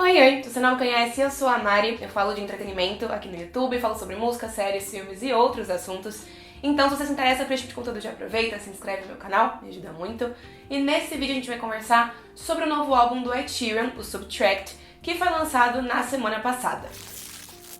Oi, oi! Se você não me conhece, eu sou a Mari, eu falo de entretenimento aqui no YouTube, falo sobre música, séries, filmes e outros assuntos. Então, se você se interessa por esse tipo de conteúdo, já aproveita, se inscreve no meu canal, me ajuda muito. E nesse vídeo a gente vai conversar sobre o novo álbum do Ed Sheeran, o Subtract, que foi lançado na semana passada.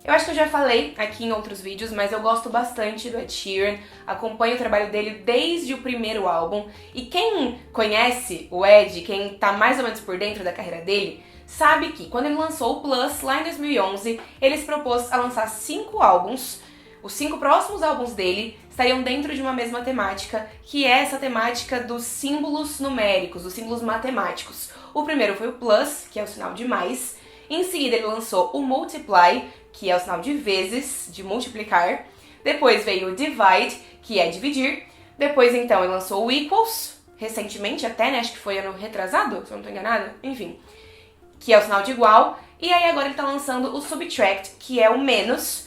Eu acho que eu já falei aqui em outros vídeos, mas eu gosto bastante do Ed Sheeran, acompanho o trabalho dele desde o primeiro álbum, e quem conhece o Ed, quem tá mais ou menos por dentro da carreira dele, sabe que quando ele lançou o Plus, lá em 2011, ele se propôs a lançar 5 álbuns. Os 5 próximos álbuns dele estariam dentro de uma mesma temática, que é essa temática dos símbolos numéricos, dos símbolos matemáticos. O primeiro foi o Plus, que é o sinal de mais. Em seguida ele lançou o Multiply, que é o sinal de vezes, de multiplicar. Depois veio o Divide, que é dividir. Depois então ele lançou o Equals, recentemente até, né? Acho que foi ano retrasado, se eu não tô enganada. Enfim, que é o sinal de igual. E aí agora ele tá lançando o Subtract, que é o menos,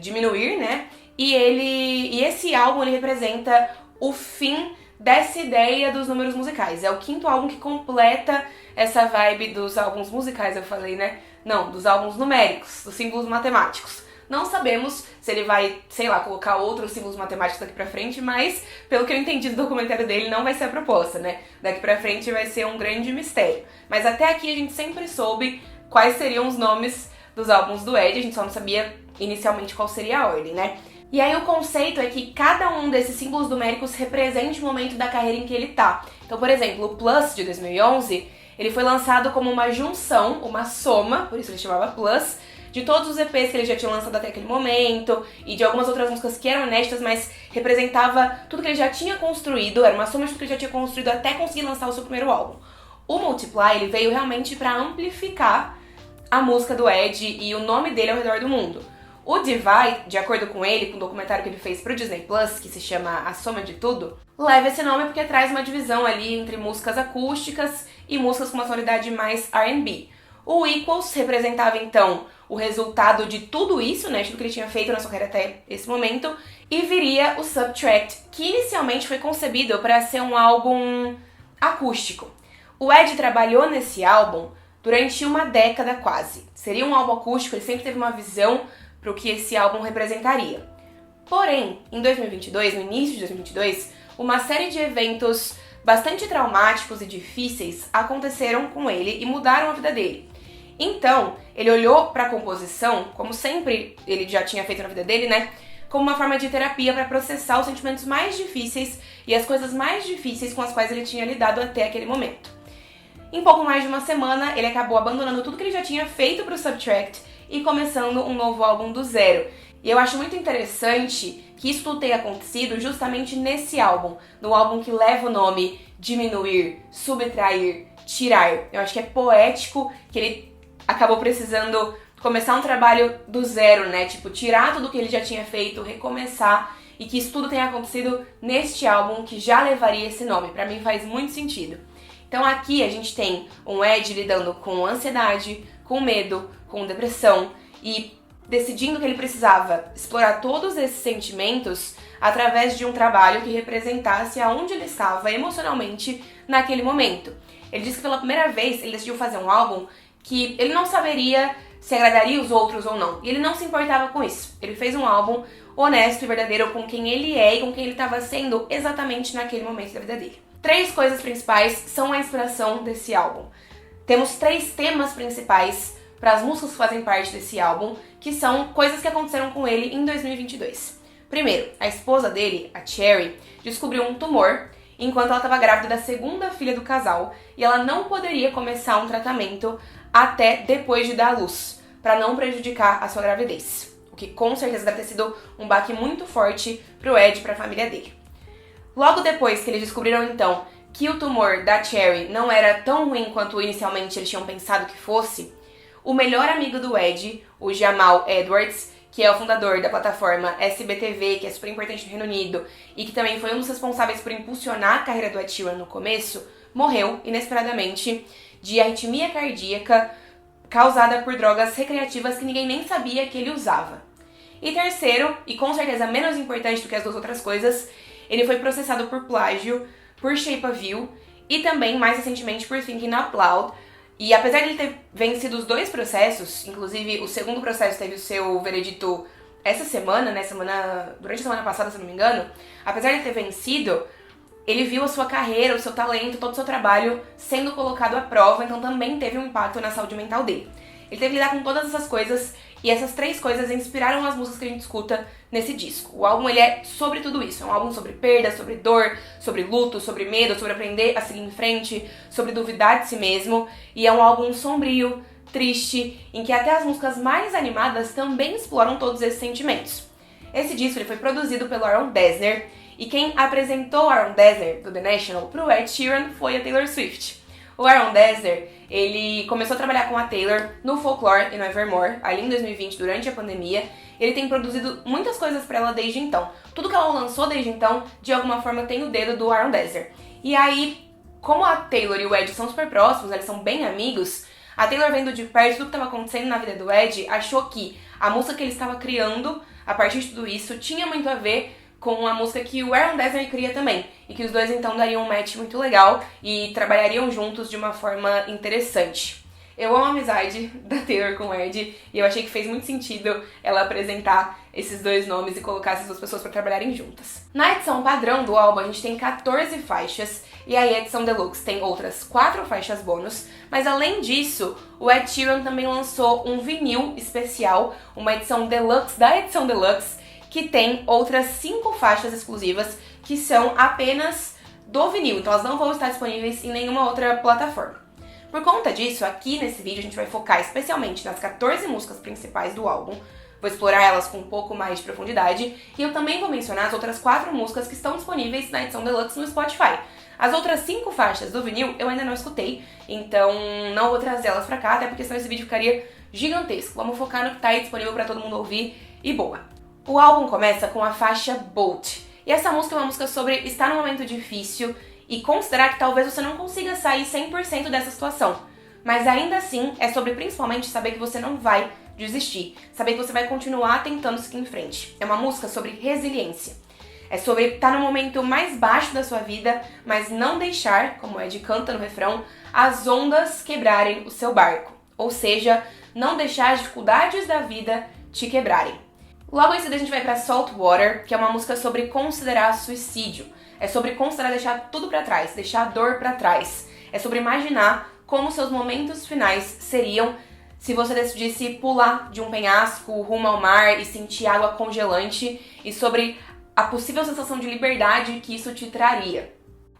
diminuir, né? E esse álbum ele representa o fim dessa ideia dos números musicais. É o 5º álbum que completa essa vibe dos álbuns musicais, eu falei, né? Não, dos álbuns numéricos, dos símbolos matemáticos. Não sabemos se ele vai, sei lá, colocar outros símbolos matemáticos daqui pra frente, mas pelo que eu entendi do documentário dele, não vai ser a proposta, né? Daqui pra frente vai ser um grande mistério. Mas até aqui a gente sempre soube quais seriam os nomes dos álbuns do Ed, a gente só não sabia inicialmente qual seria a ordem, né? E aí o conceito é que cada um desses símbolos numéricos represente o momento da carreira em que ele tá. Então, por exemplo, o Plus de 2011, ele foi lançado como uma junção, uma soma, por isso ele chamava Plus, de todos os EPs que ele já tinha lançado até aquele momento e de algumas outras músicas que eram inéditas, mas representava tudo que ele já tinha construído, era uma soma de tudo que ele já tinha construído até conseguir lançar o seu primeiro álbum. O Multiply, ele veio realmente para amplificar a música do Ed e o nome dele ao redor do mundo. O Divide, de acordo com ele, com o documentário que ele fez pro Disney Plus, que se chama A Soma de Tudo, leva esse nome porque traz uma divisão ali entre músicas acústicas e músicas com uma sonoridade mais R&B. O Equals representava então o resultado de tudo isso, né, de tudo que ele tinha feito na sua carreira até esse momento, e viria o Subtract, que inicialmente foi concebido para ser um álbum acústico. O Ed trabalhou nesse álbum durante uma década quase. Seria um álbum acústico, ele sempre teve uma visão para o que esse álbum representaria. Porém, em 2022, no início de 2022, uma série de eventos bastante traumáticos e difíceis aconteceram com ele e mudaram a vida dele. Então, ele olhou para a composição, como sempre ele já tinha feito na vida dele, né? Como uma forma de terapia para processar os sentimentos mais difíceis e as coisas mais difíceis com as quais ele tinha lidado até aquele momento. Em pouco mais de uma semana, ele acabou abandonando tudo que ele já tinha feito para o Subtract e começando um novo álbum do zero. E eu acho muito interessante que isso tudo tenha acontecido justamente nesse álbum, no álbum que leva o nome Diminuir, Subtrair, Tirar. Eu acho que é poético que ele acabou precisando começar um trabalho do zero, né? Tipo, tirar tudo que ele já tinha feito, recomeçar, e que isso tudo tenha acontecido neste álbum que já levaria esse nome. Pra mim faz muito sentido. Então aqui a gente tem um Ed lidando com ansiedade, com medo, com depressão e decidindo que ele precisava explorar todos esses sentimentos através de um trabalho que representasse aonde ele estava emocionalmente naquele momento. Ele disse que pela primeira vez ele decidiu fazer um álbum que ele não saberia se agradaria os outros ou não. E ele não se importava com isso. Ele fez um álbum honesto e verdadeiro com quem ele é e com quem ele estava sendo exatamente naquele momento da vida dele. 3 coisas principais são a inspiração desse álbum. Temos 3 temas principais para as músicas que fazem parte desse álbum, que são coisas que aconteceram com ele em 2022. Primeiro, a esposa dele, a Cherry, descobriu um tumor enquanto ela estava grávida da 2ª filha do casal e ela não poderia começar um tratamento até depois de dar à luz, para não prejudicar a sua gravidez. O que com certeza deve ter sido um baque muito forte pro Ed e pra família dele. Logo depois que eles descobriram então que o tumor da Cherry não era tão ruim quanto inicialmente eles tinham pensado que fosse, o melhor amigo do Ed, o Jamal Edwards, que é o fundador da plataforma SBTV, que é super importante no Reino Unido, e que também foi um dos responsáveis por impulsionar a carreira do Ed Sheeran no começo, morreu inesperadamente de arritmia cardíaca causada por drogas recreativas que ninguém nem sabia que ele usava. E terceiro, e com certeza menos importante do que as 2 outras coisas, ele foi processado por plágio, por Shape of You e também, mais recentemente, por Thinking Out Loud, E apesar de ele ter vencido os 2 processos, inclusive o segundo processo teve o seu veredito essa semana, né, durante a semana passada, se não me engano, apesar de ele ter vencido, ele viu a sua carreira, o seu talento, todo o seu trabalho sendo colocado à prova, então também teve um impacto na saúde mental dele. Ele teve que lidar com todas essas coisas, e essas 3 coisas inspiraram as músicas que a gente escuta nesse disco. O álbum, ele é sobre tudo isso. É um álbum sobre perda, sobre dor, sobre luto, sobre medo, sobre aprender a seguir em frente, sobre duvidar de si mesmo. E é um álbum sombrio, triste, em que até as músicas mais animadas também exploram todos esses sentimentos. Esse disco ele foi produzido pelo Aaron Dessner, e quem apresentou Aaron Dessner, do The National, pro Ed Sheeran foi a Taylor Swift. O Aaron Dessner, ele começou a trabalhar com a Taylor no Folklore e no Evermore, ali em 2020, durante a pandemia. Ele tem produzido muitas coisas pra ela desde então. Tudo que ela lançou desde então, de alguma forma, tem o dedo do Aaron Dessner. E aí, como a Taylor e o Ed são super próximos, eles são bem amigos, a Taylor, vendo de perto tudo que estava acontecendo na vida do Ed, achou que a música que ele estava criando, a partir de tudo isso, tinha muito a ver com a música que o Aaron Dessner cria também, e que os dois então dariam um match muito legal e trabalhariam juntos de uma forma interessante. Eu amo a amizade da Taylor com o Ed, e eu achei que fez muito sentido ela apresentar esses 2 nomes e colocar essas 2 pessoas para trabalharem juntas. Na edição padrão do álbum a gente tem 14 faixas, e aí a edição Deluxe tem outras 4 faixas bônus, mas além disso, o Ed Sheeran também lançou um vinil especial, uma edição Deluxe da edição Deluxe, que tem outras 5 faixas exclusivas que são apenas do vinil, então elas não vão estar disponíveis em nenhuma outra plataforma. Por conta disso, aqui nesse vídeo a gente vai focar especialmente nas 14 músicas principais do álbum, vou explorar elas com um pouco mais de profundidade, e eu também vou mencionar as outras 4 músicas que estão disponíveis na edição Deluxe no Spotify. As outras 5 faixas do vinil eu ainda não escutei, então não vou trazer elas pra cá, até porque senão esse vídeo ficaria gigantesco. Vamos focar no que tá aí disponível pra todo mundo ouvir, e boa! O álbum começa com a faixa Bolt, e essa música é uma música sobre estar num momento difícil e considerar que talvez você não consiga sair 100% dessa situação, mas ainda assim é sobre principalmente saber que você não vai desistir, saber que você vai continuar tentando seguir em frente. É uma música sobre resiliência, é sobre estar no momento mais baixo da sua vida, mas não deixar, como o Ed canta no refrão, as ondas quebrarem o seu barco, ou seja, não deixar as dificuldades da vida te quebrarem. Logo em seguida a gente vai pra Salt Water, que é uma música sobre considerar suicídio. É sobre considerar deixar tudo pra trás, deixar a dor pra trás. É sobre imaginar como seus momentos finais seriam se você decidisse pular de um penhasco rumo ao mar e sentir água congelante, e sobre a possível sensação de liberdade que isso te traria.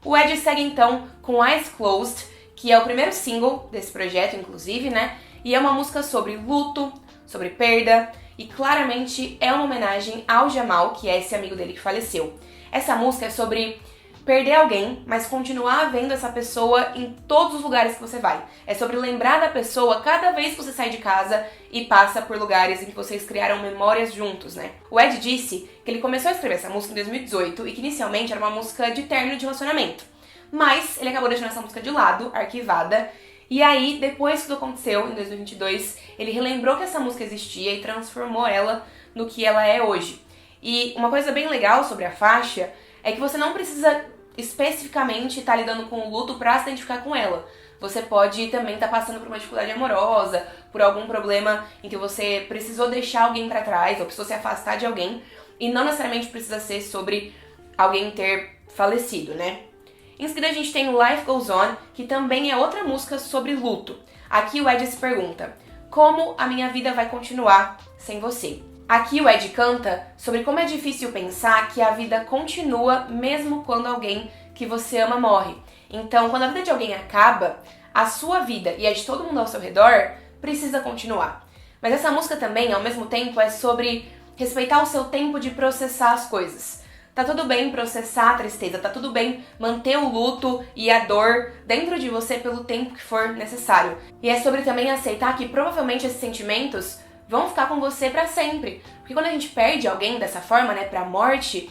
O Ed segue então com Eyes Closed, que é o primeiro single desse projeto, inclusive, né? E é uma música sobre luto, sobre perda, e claramente é uma homenagem ao Jamal, que é esse amigo dele que faleceu. Essa música é sobre perder alguém, mas continuar vendo essa pessoa em todos os lugares que você vai. É sobre lembrar da pessoa cada vez que você sai de casa e passa por lugares em que vocês criaram memórias juntos, né? O Ed disse que ele começou a escrever essa música em 2018 e que inicialmente era uma música de término de relacionamento. Mas ele acabou deixando essa música de lado, arquivada, e aí, depois que tudo aconteceu, em 2022, ele relembrou que essa música existia e transformou ela no que ela é hoje. E uma coisa bem legal sobre a faixa é que você não precisa especificamente estar lidando com o luto para se identificar com ela. Você pode também estar passando por uma dificuldade amorosa, por algum problema em que você precisou deixar alguém para trás ou precisou se afastar de alguém, e não necessariamente precisa ser sobre alguém ter falecido, né? Em seguida a gente tem Life Goes On, que também é outra música sobre luto. Aqui o Ed se pergunta: como a minha vida vai continuar sem você? Aqui o Ed canta sobre como é difícil pensar que a vida continua mesmo quando alguém que você ama morre. Então, quando a vida de alguém acaba, a sua vida e a de todo mundo ao seu redor precisa continuar. Mas essa música também, ao mesmo tempo, é sobre respeitar o seu tempo de processar as coisas. Tá tudo bem processar a tristeza, tá tudo bem manter o luto e a dor dentro de você pelo tempo que for necessário. E é sobre também aceitar que provavelmente esses sentimentos vão ficar com você pra sempre. Porque quando a gente perde alguém dessa forma, né, pra morte,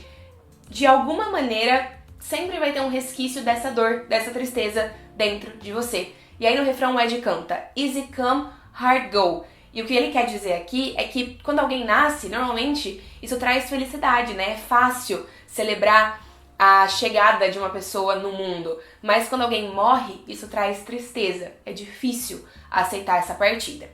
de alguma maneira sempre vai ter um resquício dessa dor, dessa tristeza dentro de você. E aí no refrão o Ed canta: Easy come, hard go. E o que ele quer dizer aqui é que quando alguém nasce, normalmente isso traz felicidade, né? É fácil celebrar a chegada de uma pessoa no mundo, mas quando alguém morre, isso traz tristeza. É difícil aceitar essa partida.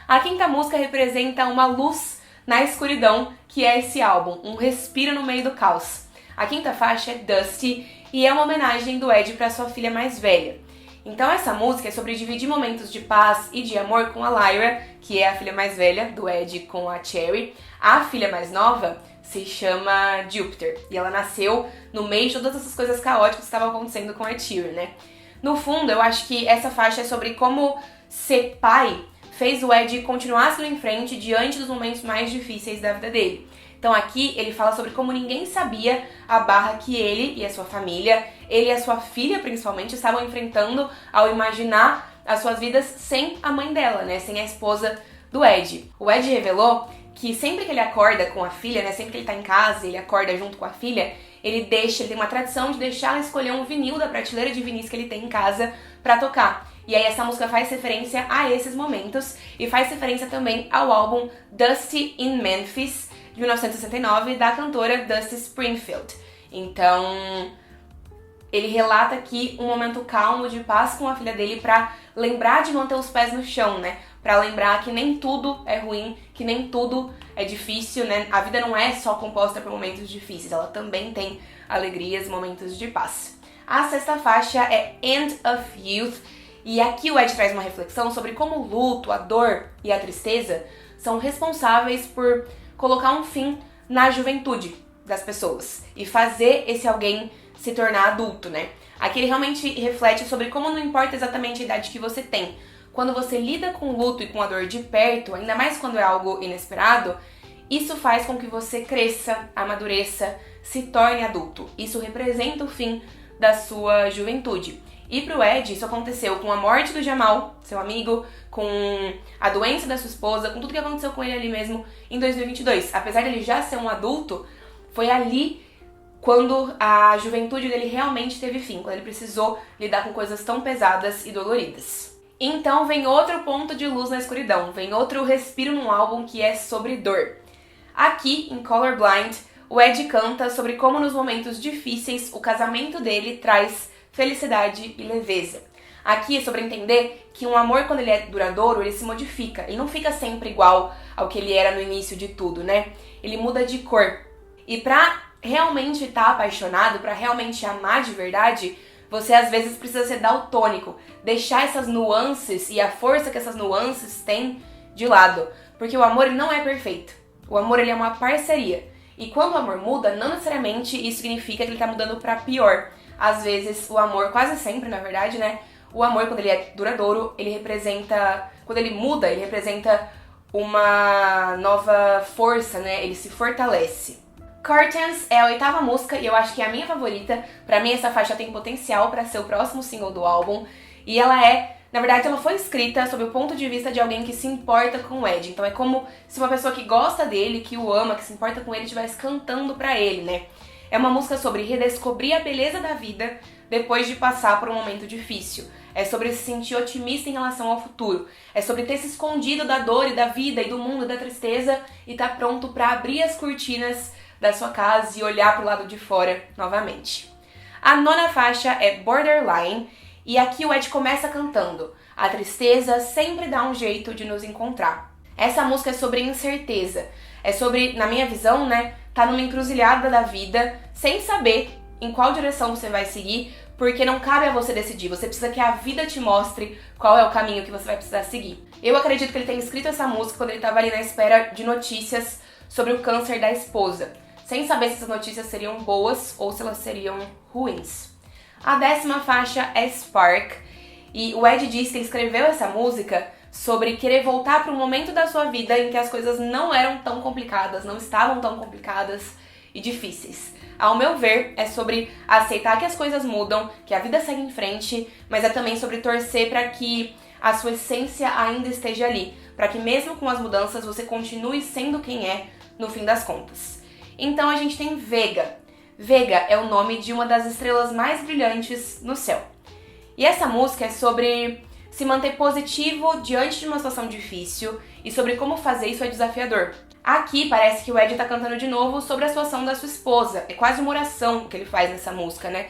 A quinta música representa uma luz na escuridão, que é esse álbum, um respiro no meio do caos. A quinta faixa é Dusty e é uma homenagem do Ed para sua filha mais velha. Então essa música é sobre dividir momentos de paz e de amor com a Lyra, que é a filha mais velha do Ed com a Cherry. A filha mais nova se chama Jupiter e ela nasceu no meio de todas essas coisas caóticas que estavam acontecendo com a Tyrion, né? No fundo, eu acho que essa faixa é sobre como ser pai fez o Ed continuar seguindo em frente diante dos momentos mais difíceis da vida dele. Então aqui ele fala sobre como ninguém sabia a barra que ele e a sua família, ele e a sua filha principalmente, estavam enfrentando ao imaginar as suas vidas sem a mãe dela, né? Sem a esposa do Ed. O Ed revelou que sempre que ele acorda com a filha, né? Sempre que ele tá em casa, ele acorda junto com a filha, ele tem uma tradição de deixar ela escolher um vinil da prateleira de vinis que ele tem em casa pra tocar. E aí essa música faz referência a esses momentos e faz referência também ao álbum Dusty in Memphis, de 1969, da cantora Dusty Springfield. Então, ele relata aqui um momento calmo de paz com a filha dele pra lembrar de manter os pés no chão, né? Pra lembrar que nem tudo é ruim, que nem tudo é difícil, né? A vida não é só composta por momentos difíceis, ela também tem alegrias e momentos de paz. A sexta faixa é End of Youth, e aqui o Ed traz uma reflexão sobre como o luto, a dor e a tristeza são responsáveis por colocar um fim na juventude das pessoas e fazer esse alguém se tornar adulto, né? Aqui ele realmente reflete sobre como não importa exatamente a idade que você tem. Quando você lida com o luto e com a dor de perto, ainda mais quando é algo inesperado, isso faz com que você cresça, amadureça, se torne adulto. Isso representa o fim da sua juventude. E pro Ed, isso aconteceu com a morte do Jamal, seu amigo, com a doença da sua esposa, com tudo que aconteceu com ele ali mesmo em 2022. Apesar dele já ser um adulto, foi ali quando a juventude dele realmente teve fim, quando ele precisou lidar com coisas tão pesadas e doloridas. Então vem outro ponto de luz na escuridão, vem outro respiro num álbum que é sobre dor. Aqui, em Colorblind, o Ed canta sobre como nos momentos difíceis o casamento dele traz felicidade e leveza. Aqui é sobre entender que um amor, quando ele é duradouro, ele se modifica. Ele não fica sempre igual ao que ele era no início de tudo, né? Ele muda de cor. E pra realmente estar apaixonado, pra realmente amar de verdade, você às vezes precisa ser daltônico. Deixar essas nuances e a força que essas nuances têm de lado. Porque o amor ele não é perfeito. O amor ele é uma parceria. E quando o amor muda, não necessariamente isso significa que ele tá mudando pra pior. Às vezes, o amor, quase sempre, na verdade, né? O amor, quando ele é duradouro, ele representa... Quando ele muda, ele representa uma nova força, né? Ele se fortalece. Curtains é a oitava música e eu acho que é a minha favorita. Pra mim, essa faixa tem potencial pra ser o próximo single do álbum. E ela é... Na verdade, ela foi escrita sob o ponto de vista de alguém que se importa com o Ed. Então é como se uma pessoa que gosta dele, que o ama, que se importa com ele, estivesse cantando pra ele, né? É uma música sobre redescobrir a beleza da vida depois de passar por um momento difícil. É sobre se sentir otimista em relação ao futuro. É sobre ter se escondido da dor e da vida e do mundo e da tristeza e estar pronto pra abrir as cortinas da sua casa e olhar pro lado de fora novamente. A nona faixa é Borderline e aqui o Ed começa cantando: a tristeza sempre dá um jeito de nos encontrar. Essa música é sobre incerteza. É sobre, na minha visão, né, tá numa encruzilhada da vida, sem saber em qual direção você vai seguir, porque não cabe a você decidir. Você precisa que a vida te mostre qual é o caminho que você vai precisar seguir. Eu acredito que ele tenha escrito essa música quando ele estava ali na espera de notícias sobre o câncer da esposa, sem saber se essas notícias seriam boas ou se elas seriam ruins. A 10ª faixa é Spark, e o Ed diz que ele escreveu essa música sobre querer voltar para um momento da sua vida em que as coisas não eram tão complicadas, não estavam tão complicadas e difíceis. Ao meu ver, é sobre aceitar que as coisas mudam, que a vida segue em frente, mas é também sobre torcer para que a sua essência ainda esteja ali, para que mesmo com as mudanças você continue sendo quem é no fim das contas. Então a gente tem Vega. Vega é o nome de uma das estrelas mais brilhantes no céu. E essa música é sobre se manter positivo diante de uma situação difícil e sobre como fazer isso é desafiador. Aqui parece que o Ed tá cantando de novo sobre a situação da sua esposa. É quase uma oração que ele faz nessa música, né?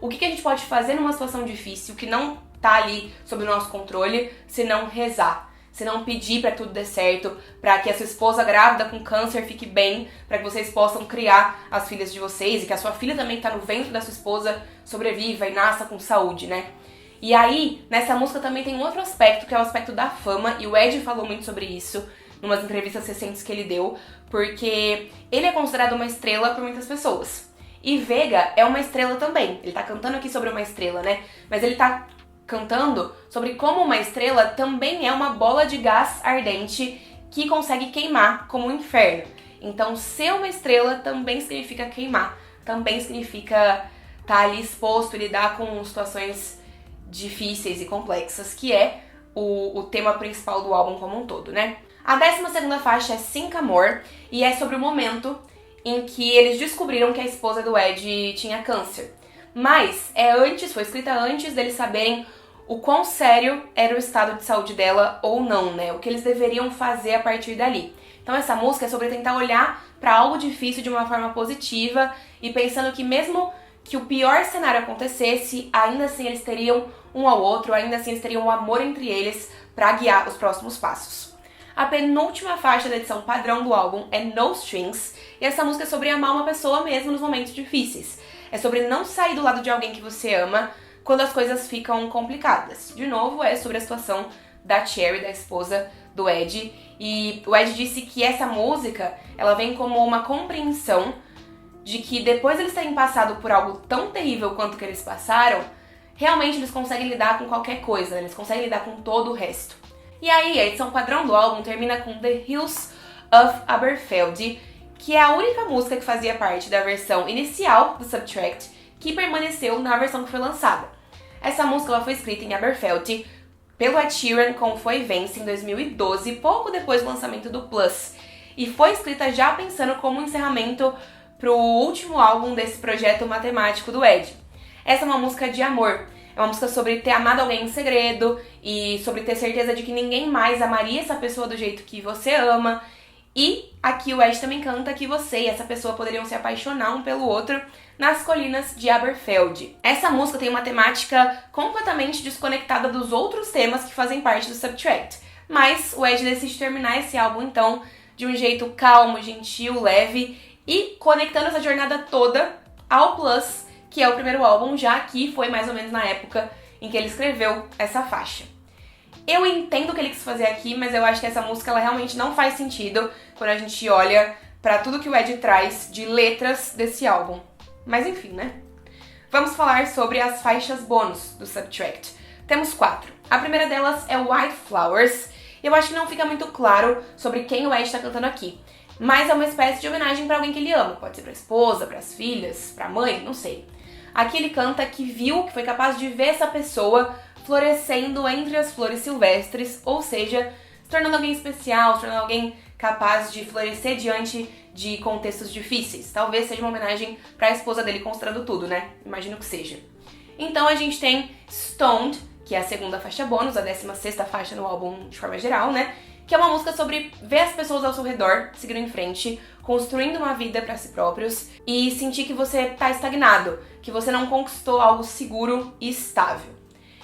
O que a gente pode fazer numa situação difícil que não tá ali sob o nosso controle, se não rezar, se não pedir pra que tudo dê certo, pra que a sua esposa grávida com câncer fique bem, pra que vocês possam criar as filhas de vocês e que a sua filha também que tá no ventre da sua esposa sobreviva e nasça com saúde, né? E aí, nessa música também tem um outro aspecto, que é o aspecto da fama, e o Ed falou muito sobre isso numas entrevistas recentes que ele deu, porque ele é considerado uma estrela por muitas pessoas. E Vega é uma estrela também. Ele tá cantando aqui sobre uma estrela, né? Mas ele tá cantando sobre como uma estrela também é uma bola de gás ardente que consegue queimar como um inferno. Então, ser uma estrela também significa queimar, também significa estar ali exposto e lidar com situações difíceis e complexas, que é o tema principal do álbum como um todo, né? A 12ª faixa é Cinco Amor e é sobre o momento em que eles descobriram que a esposa do Ed tinha câncer. Mas foi escrita antes deles saberem o quão sério era o estado de saúde dela ou não, né? O que eles deveriam fazer a partir dali. Então essa música é sobre tentar olhar para algo difícil de uma forma positiva e pensando que mesmo que o pior cenário acontecesse, ainda assim eles teriam um ao outro, ainda assim eles teriam um amor entre eles para guiar os próximos passos. A penúltima faixa da edição padrão do álbum é No Strings, e essa música é sobre amar uma pessoa mesmo nos momentos difíceis. É sobre não sair do lado de alguém que você ama quando as coisas ficam complicadas. De novo, é sobre a situação da Cherry, da esposa do Ed, e o Ed disse que essa música, ela vem como uma compreensão de que depois de eles terem passado por algo tão terrível quanto que eles passaram, realmente eles conseguem lidar com qualquer coisa, né? Eles conseguem lidar com todo o resto. E aí, a edição padrão do álbum termina com The Hills of Aberfeldy, que é a única música que fazia parte da versão inicial do Subtract, que permaneceu na versão que foi lançada. Essa música ela foi escrita em Aberfeldy pelo Ed Sheeran com Foi Vence em 2012, pouco depois do lançamento do Plus, e foi escrita já pensando como um encerramento pro último álbum desse projeto matemático do Ed. Essa é uma música de amor. É uma música sobre ter amado alguém em segredo e sobre ter certeza de que ninguém mais amaria essa pessoa do jeito que você ama. E aqui o Ed também canta que você e essa pessoa poderiam se apaixonar um pelo outro nas colinas de Aberfeldy. Essa música tem uma temática completamente desconectada dos outros temas que fazem parte do Subtract. Mas o Ed decide terminar esse álbum, então, de um jeito calmo, gentil, leve e conectando essa jornada toda ao Plus, que é o primeiro álbum, já que foi mais ou menos na época em que ele escreveu essa faixa. Eu entendo o que ele quis fazer aqui, mas eu acho que essa música ela realmente não faz sentido quando a gente olha pra tudo que o Ed traz de letras desse álbum. Mas enfim, né? Vamos falar sobre as faixas bônus do Subtract. Temos 4. A primeira delas é White Flowers. Eu acho que não fica muito claro sobre quem o Ed tá cantando aqui, mas é uma espécie de homenagem pra alguém que ele ama. Pode ser pra esposa, pras filhas, pra mãe, não sei. Aqui ele canta que viu, que foi capaz de ver essa pessoa florescendo entre as flores silvestres, ou seja, se tornando alguém especial, se tornando alguém capaz de florescer diante de contextos difíceis. Talvez seja uma homenagem para a esposa dele, considerando tudo, né? Imagino que seja. Então a gente tem Stoned, que é a segunda faixa bônus, a 16ª faixa no álbum de forma geral, né? Que é uma música sobre ver as pessoas ao seu redor seguindo em frente, construindo uma vida para si próprios e sentir que você tá estagnado, que você não conquistou algo seguro e estável.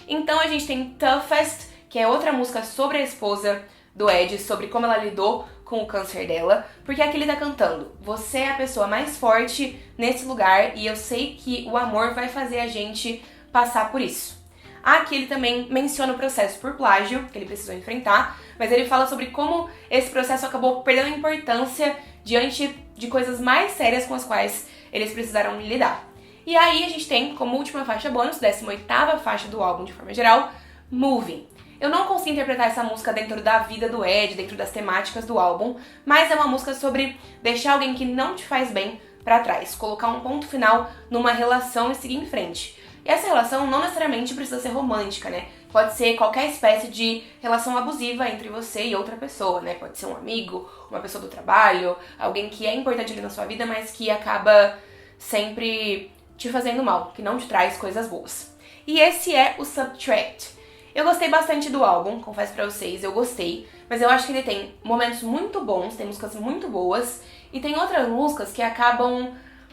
Então a gente tem Toughest, que é outra música sobre a esposa do Ed, sobre como ela lidou com o câncer dela, porque aqui ele tá cantando: você é a pessoa mais forte nesse lugar e eu sei que o amor vai fazer a gente passar por isso. Aqui ele também menciona o processo por plágio, que ele precisou enfrentar, mas ele fala sobre como esse processo acabou perdendo importância diante de coisas mais sérias com as quais eles precisaram lidar. E aí a gente tem, como última faixa bônus, 18ª faixa do álbum de forma geral, Moving. Eu não consigo interpretar essa música dentro da vida do Ed, dentro das temáticas do álbum, mas é uma música sobre deixar alguém que não te faz bem pra trás, colocar um ponto final numa relação e seguir em frente. E essa relação não necessariamente precisa ser romântica, né? Pode ser qualquer espécie de relação abusiva entre você e outra pessoa, né? Pode ser um amigo, uma pessoa do trabalho, alguém que é importante ali na sua vida, mas que acaba sempre te fazendo mal, que não te traz coisas boas. E esse é o Subtract. Eu gostei bastante do álbum, confesso pra vocês, eu gostei, mas eu acho que ele tem momentos muito bons, tem músicas muito boas, e tem outras músicas que acabam,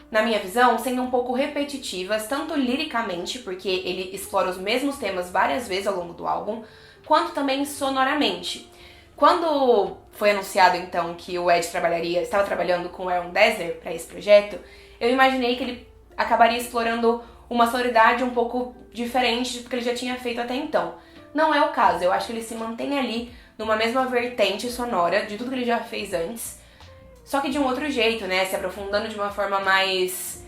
na minha visão, sendo um pouco repetitivas, tanto liricamente, porque ele explora os mesmos temas várias vezes ao longo do álbum, quanto também sonoramente. Quando foi anunciado, então, que o Ed estava trabalhando com o Aaron Dessner para esse projeto, eu imaginei que ele acabaria explorando uma sonoridade um pouco diferente do que ele já tinha feito até então. Não é o caso, eu acho que ele se mantém ali numa mesma vertente sonora de tudo que ele já fez antes, só que de um outro jeito, né, se aprofundando de uma forma mais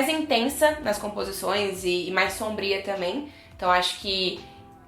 intensa nas composições e mais sombria também. Então acho que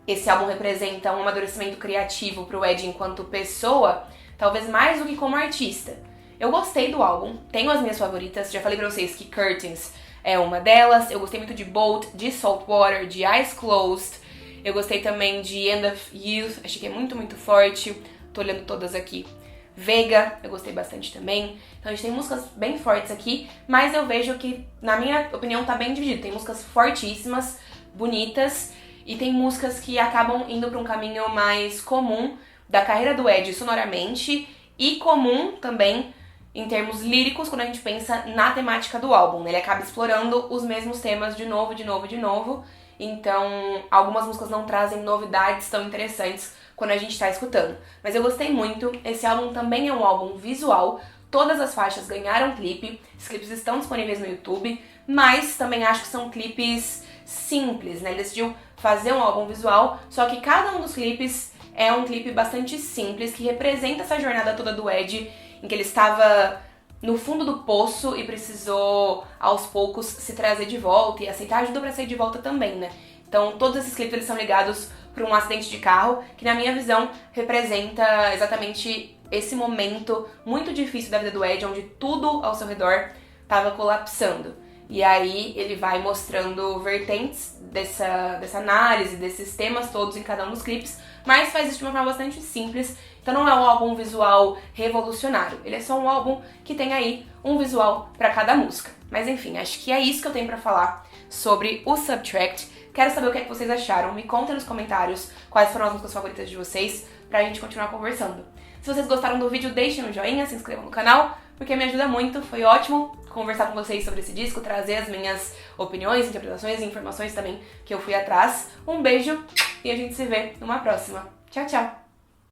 esse álbum representa um amadurecimento criativo pro Ed enquanto pessoa, talvez mais do que como artista. Eu gostei do álbum, tenho as minhas favoritas, já falei pra vocês que Curtains é uma delas, eu gostei muito de Bolt, de Saltwater, de Eyes Closed, eu gostei também de End of Youth, achei que é muito, muito forte, tô olhando todas aqui. Vega, eu gostei bastante também. Então a gente tem músicas bem fortes aqui, mas eu vejo que, na minha opinião, tá bem dividido. Tem músicas fortíssimas, bonitas, e tem músicas que acabam indo pra um caminho mais comum da carreira do Ed sonoramente, e comum também em termos líricos quando a gente pensa na temática do álbum. Ele acaba explorando os mesmos temas de novo, de novo, de novo. Então, algumas músicas não trazem novidades tão interessantes quando a gente tá escutando. Mas eu gostei muito. Esse álbum também é um álbum visual. Todas as faixas ganharam clipe. Os clipes estão disponíveis no YouTube. Mas também acho que são clipes simples, né? Ele decidiu fazer um álbum visual, só que cada um dos clipes é um clipe bastante simples, que representa essa jornada toda do Ed, em que ele estava no fundo do poço e precisou, aos poucos, se trazer de volta e aceitar ajuda pra sair de volta também, né? Então, todos esses clipes eles são ligados por um acidente de carro, que na minha visão representa exatamente esse momento muito difícil da vida do Ed, onde tudo ao seu redor estava colapsando. E aí ele vai mostrando vertentes dessa análise, desses temas todos em cada um dos clipes, mas faz isso de uma forma bastante simples. Então não é um álbum visual revolucionário, ele é só um álbum que tem aí um visual para cada música. Mas enfim, acho que é isso que eu tenho pra falar sobre o Subtract. Quero saber o que é que vocês acharam, me contem nos comentários quais foram as músicas favoritas de vocês pra gente continuar conversando. Se vocês gostaram do vídeo, deixem um joinha, se inscrevam no canal, porque me ajuda muito, foi ótimo conversar com vocês sobre esse disco, trazer as minhas opiniões, interpretações e informações também que eu fui atrás. Um beijo e a gente se vê numa próxima. Tchau, tchau!